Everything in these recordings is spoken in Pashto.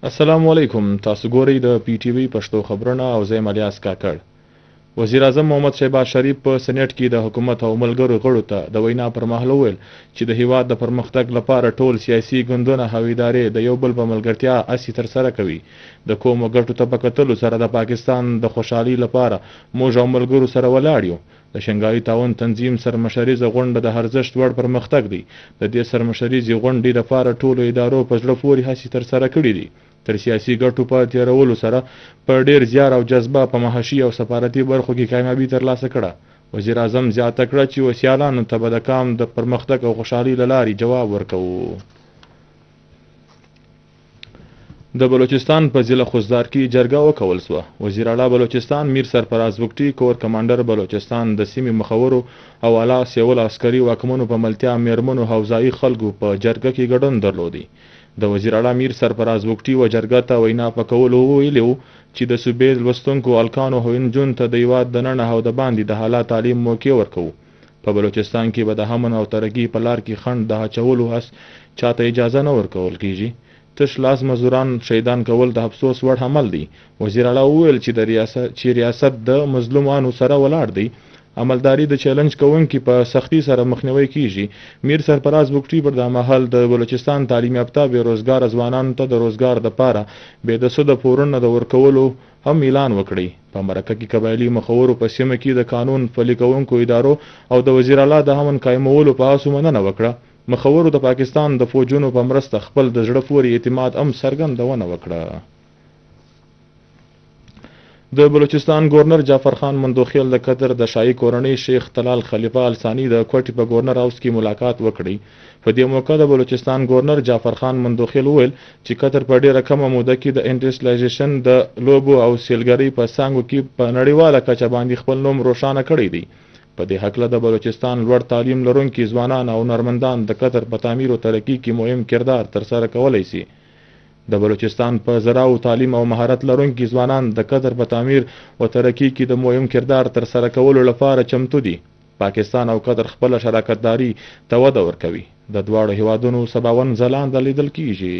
السلام علیکم. تاسو ګورئ د پی ټی وی پښتو خبرونه او زه یم الیاس کاکړ. وزیر اعظم محمد شهباز شریف په سېنات کې د حکومت او ملګرو غړو ته د وینا پر مهال وویل چې د هیواد د پرمختګ لپاره ټول سیاسي ګوندونه او ادارې د یو بل په ملګرتیا هڅې ترسره کوي. د کومو ګټو ته په کتلو سره د پاکستان د خوشحالۍ لپاره موږ او ملګرو سره ولاړ یو. د شنګھای تعاون تنظیم سرمشریزه غونډه د ارزښت وړ پرمختګ دی. د دې سرمشریزې غونډې لپاره ټولو ادارو په زړه پورې هڅې ترسره کړې دي. تر سیاسي ګټو په تیرولو سره په ډیر زیار او جذبه په محشي او سفارتي برخو کې کامیابي ترلاسه کړه. وزیر اعظم زیاته کړه چې وسیالانو ته به د کام د پرمختګ او خوشحالۍ له لارې جواب ورکوو. د بلوچستان په ضلع خوزدار کې جرګه وکول سوه. وزیر اعلی بلوچستان میر سرفراز بګټي کور کمانډر بلوچستان د سیمې مخورو او اعلی سیول عسکري واکمنو په ملتیا میرمنو حوزایي خلکو په جرګه کې ګډون درلودي. د وزیر اعلی میر سرفراز بګټي و جرګه ته وینا په کولو ویلي و چې د صوبې لوستونکو الکانو او نجونو ته د هیواد دننه او د باندې د حالات تعلیم موقع ورکوو. په بلوچستان کې به د امن او ترقۍ په لار کې خنډ د اچولو هڅ چاته اجازه نه ورکول کیږي. تش لاس مزدوران شهیدان کول د افسوس وړ عمل دی. وزیر اعلی وویل چې ریاست د مظلومانو سره ولاړ دی. عملداري د چیلنج کوونکي په سختی سره مخنیوي کیږي. میر سرفراز بګټي پر د مهال د بلوچستان تعلیم یافته بې روزګار ځوانانو ته د روزګار لپاره بې د سود پورونه د ورکولو هم اعلان وکړي. په مرکه کې قبایلي مخورو په سیمه کې د قانون پلي کوونکو ادارو او د وزیر اعلی د امن قایمولو په هڅو مننه وکړه. مخورو د پاکستان د فوجونو په مرسته خپل د زړه پورې اعتماد هم څرګندونه وکړه. د بلوچستان گورنر جعفر خان مندوخیل د قطر د شاهي کورنۍ شیخ طلال خلیفه الثاني د کوټې په گورنر هاوس کې ملاقات وکړي. په دې موقع د بلوچستان گورنر جعفر خان مندوخیل وویل چې قطر په ډیره کمه موده کې د انډسټریالایزیشن د لوبو او سیلګرۍ په څانګو کې په نړیواله کچه باندې خپل نوم روښانه کړی دی. په دې هکله د بلوچستان لوړ تعلیم لرونکي ځوانان او هنرمندان د قطر په تعمیر او ترقۍ کې مهم کردار ترسره کولی شي. د بلوچستان په زراعو تعلیم او مهارت لرونکي ځوانان د قطر په تعمیر او ترقۍ کې د مهم کردار ترسره کولو لپاره چمتو دي. پاکستان او قطر خپل شراکتداري ته وده ورکوي. د دواړو هیوادونو 57 ځلانده لیدل کیږي.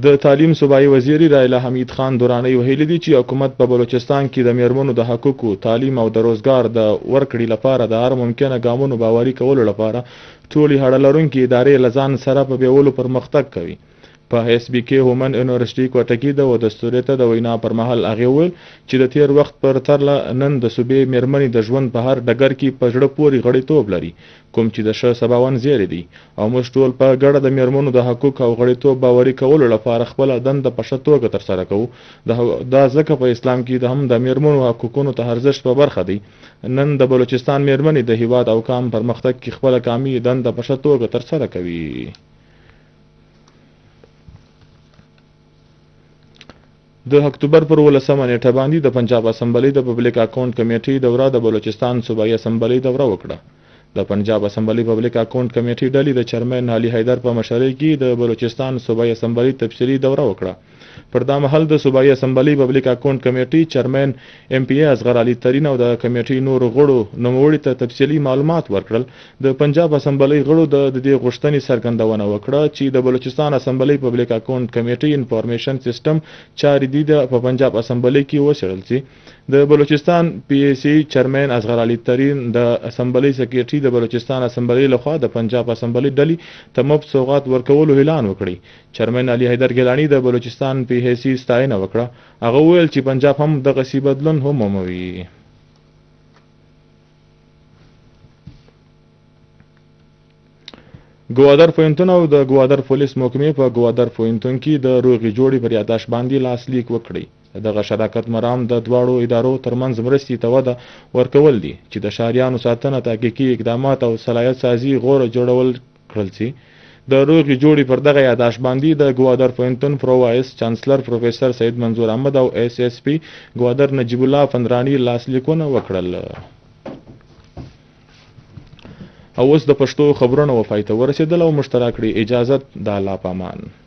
د تعلیم صوبایي وزیر رایلا حمید خان دورانی ویلي دي چې حکومت په بلوچستان کې د میرمنو د حقوقو، تعلیم او د روزګار د ورکړې لپاره د هر ممکنه ګامونو باوري کولو لپاره ټولې هړه لرونکي ادارې له ځان سره په بیولو پرمختګ کوي. په ایس بي کې هومن یونیورسټي کوټه کې د دستوري ته د وینا پر مهال هغه وویل چې د تیر وخت پر ترله نن د صوبې میرمنې د ژوند په هر ډګر کې په زړه پورې غړیتوب لري، کوم چې د ش 57 زیری دي او موږ ټول په ګډه د میرمنو د حقوق او غړیتوب باوري کولو لپاره خپل دنده په ښه توګه ترسره کوو. دا ځکه په اسلام کې د هم د میرمنو حقوقونو ته ارزښت په برخه دی. نن د بلوچستان میرمنې د هیواد او قام پرمختګ کې خپل کامي دنده په ښه توګه ترسره کوي. د اکتوبر پر 18 نیټه باندې د پنجاب اسمبلی د پبلک اکاونټ کمیټې دوره د بلوچستان صوبایي اسمبلی دوره وکړه. د پنجاب اسمبلی پبلک اکاونټ کمیټې ډلې د چیرمن علي حیدر په مشرۍ کې د بلوچستان صوبایي اسمبلی تفصیلي دوره وکړه. پر دا مهال د صوبایي اسمبلی پبلک اکاونټ کمیټې چیرمن ایم پی ای اصغر علي ترین او د کمیټې نور غړو نوموړي ته تفصیلي معلومات ورکړل. د پنجاب اسمبلی غړو د دې غوښتنې څرګندونه وکړه چې د بلوچستان اسمبلی پبلک اکاونټ کمیټې انفارمیشن سیستم چارې د په پنجاب اسمبلی کې وڅېړل شي. د بلوچستان پی ای سی چیرمن اصغر علي ترین د اسمبلی سکریټري د بلوچستان اسمبلی لخوا د پنجاب اسمبلی ډلې ته مفت سوغات ورکولو اعلان وکړي. چیرمن علي حیدر ګیلانی د بلوچستان پی ای سی ستاینه وکړه. هغه وویل چې پنجاب هم دغه سی بدلون هم ومومي. ګوادر پوهنتون او د ګوادر پولیس محکمې په ګوادر پوهنتون کې د روغې جوړې پر یاداشت باندې لاسلیک وکړي. دغه شراکت مرام د دواړو ادارو ترمنځ مرستې ته وده ورکول دي چې د ښاریانو ساتنه، تحقیقي اقدامات او صلاحیت سازي غوره جوړول کړل شي. د روغې جوړې پر دغه یاداشت باندې د ګوادر پوهنتون پرو وایس چانسلر پروفیسر سید منظور احمد او ایس ایس پی ګوادر نجیب الله فندرانی لاسلیکونه وکړل. او اوس د پښتو خبرونو وفای ته ورسېدل او مشترک کړي. اجازت د الله پامان.